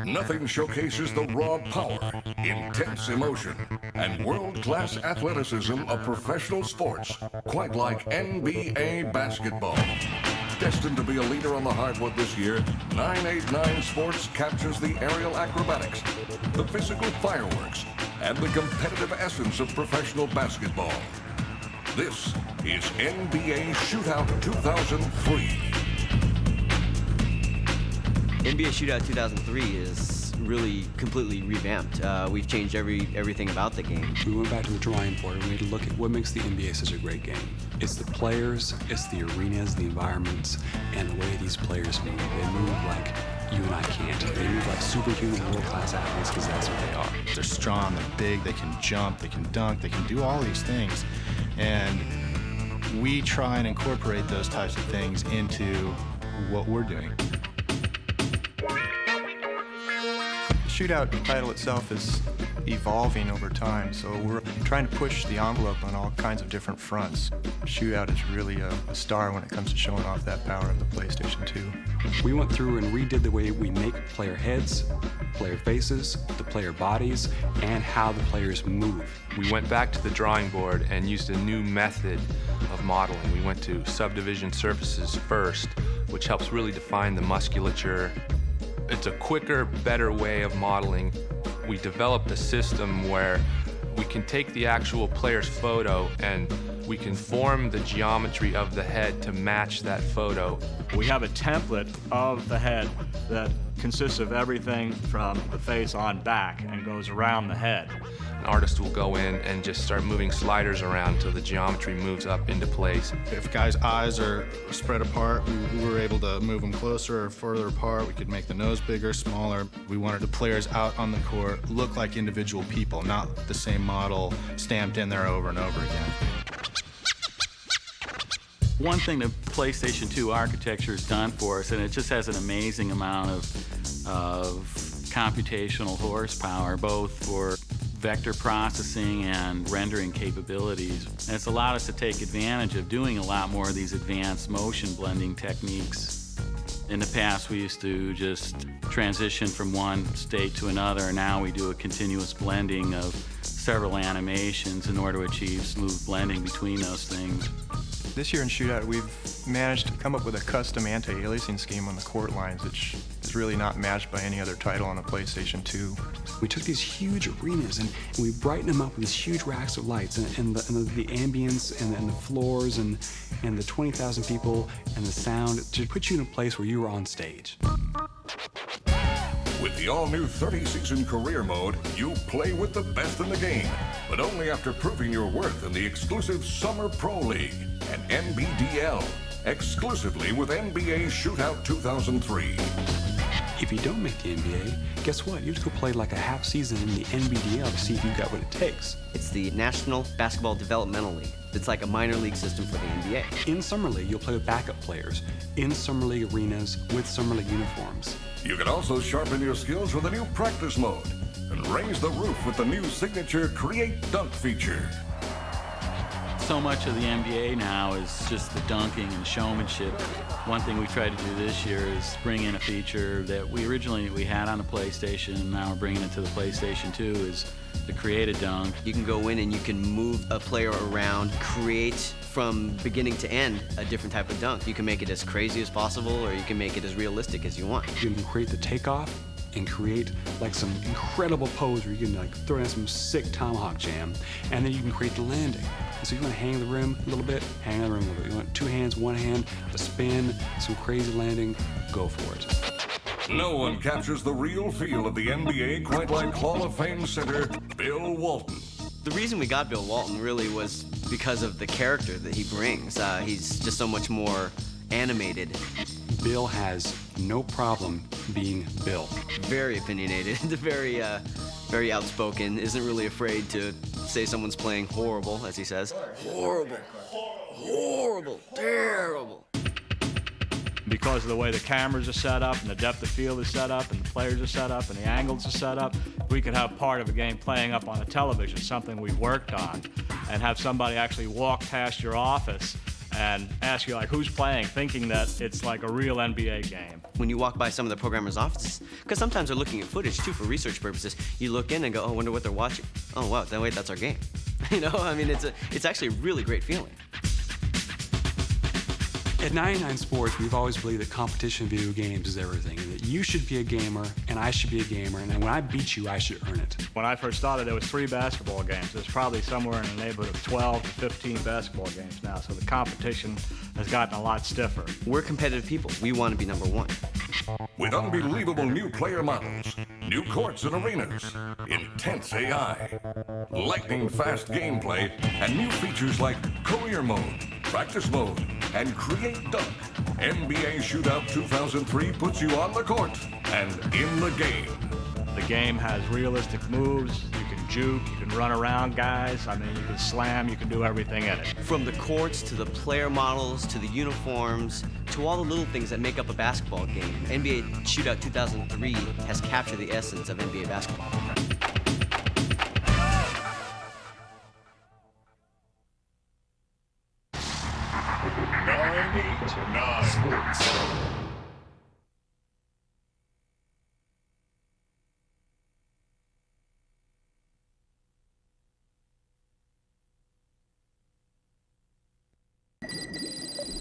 Nothing showcases the raw power, intense emotion, and world-class athleticism of professional sports, quite like NBA basketball. Destined to be a leader on the hardwood this year, 989 Sports captures the aerial acrobatics, the physical fireworks, and the competitive essence of professional basketball. This is NBA Shootout 2003. NBA Shootout 2003 is really completely revamped. We've changed everything about the game. We went back to the drawing board and we had to look at what makes the NBA such a great game. It's the players, it's the arenas, the environments, and the way these players move. They move like you and I can't. They move like superhuman world-class athletes because that's what they are. They're strong, they're big, they can jump, they can dunk, they can do all these things. And we try and incorporate those types of things into what we're doing. The Shootout title itself is evolving over time, so we're trying to push the envelope on all kinds of different fronts. Shootout is really a star when it comes to showing off that power of the PlayStation 2. We went through and redid the way we make player heads, player faces, the player bodies, and how the players move. We went back to the drawing board and used a new method of modeling. We went to subdivision surfaces first, which helps really define the musculature. It's a quicker, better way of modeling. We developed a system where we can take the actual player's photo and we can form the geometry of the head to match that photo. We have a template of the head that consists of everything from the face on back and goes around the head. An artist will go in and just start moving sliders around until the geometry moves up into place. If guys' eyes are spread apart, we were able to move them closer or further apart. We could make the nose bigger, smaller. We wanted the players out on the court look like individual people, not the same model stamped in there over and over again. One thing the PlayStation 2 architecture has done for us, and it just has an amazing amount of computational horsepower, both for vector processing and rendering capabilities. And it's allowed us to take advantage of doing a lot more of these advanced motion blending techniques. In the past, we used to just transition from one state to another, and now we do a continuous blending of several animations in order to achieve smooth blending between those things. This year in Shootout, we've managed to come up with a custom anti-aliasing scheme on the court lines, which is really not matched by any other title on a PlayStation 2. We took these huge arenas and we brightened them up with these huge racks of lights and the ambience and the floors and the 20,000 people and the sound to put you in a place where you were on stage. With the all-new 30-season career mode, you play with the best in the game, but only after proving your worth in the exclusive Summer Pro League and NBDL, exclusively with NBA Shootout 2003. If you don't make the NBA, guess what? You just go play like a half season in the NBDL to see if you've got what it takes. It's the National Basketball Developmental League. It's like a minor league system for the NBA. In Summer League, you'll play with backup players in Summer League arenas with Summer League uniforms. You can also sharpen your skills with a new practice mode and raise the roof with the new signature Create Dunk feature. So much of the NBA now is just the dunking and showmanship. One thing we tried to do this year is bring in a feature that we originally had on the PlayStation, and now we're bringing it to the PlayStation 2, is to create a dunk. You can go in and you can move a player around, create from beginning to end a different type of dunk. You can make it as crazy as possible, or you can make it as realistic as you want. You can create the takeoff and create like some incredible pose where you can like throw in some sick tomahawk jam, and then you can create the landing. And so you want to hang the rim a little bit, hang the rim a little bit. You want two hands, one hand, a spin, some crazy landing, go for it. No one captures the real feel of the NBA quite like Hall of Fame center Bill Walton. The reason we got Bill Walton really was because of the character that he brings. He's just so much more animated. Bill has no problem being Bill. Very opinionated, very outspoken, isn't really afraid to say someone's playing horrible, as he says. Horrible, horrible, terrible. Because of the way the cameras are set up and the depth of field is set up and the players are set up and the angles are set up, we could have part of a game playing up on a television, something we worked on, and have somebody actually walk past your office and ask you like who's playing, thinking that it's like a real NBA game. When you walk by some of the programmers' offices, because sometimes they're looking at footage too for research purposes, you look in and go, oh, I wonder what they're watching. Oh, wow, wait, that's our game. You know, I mean, it's actually a really great feeling. At 99 Sports, we've always believed that competition in video games is everything, and that you should be a gamer, and I should be a gamer, and then when I beat you, I should earn it. When I first started, there was 3 basketball games. There's probably somewhere in the neighborhood of 12 to 15 basketball games now, so the competition has gotten a lot stiffer. We're competitive people. We want to be number one. With unbelievable new player models, new courts and arenas, intense AI, lightning-fast gameplay, and new features like career mode, practice mode, and create dunk, NBA Shootout 2003 puts you on the court and in the game. The game has realistic moves. You can juke, you can run around guys. I mean, you can slam, you can do everything in it. From the courts to the player models to the uniforms to all the little things that make up a basketball game, NBA Shootout 2003 has captured the essence of NBA basketball. 989 Sports.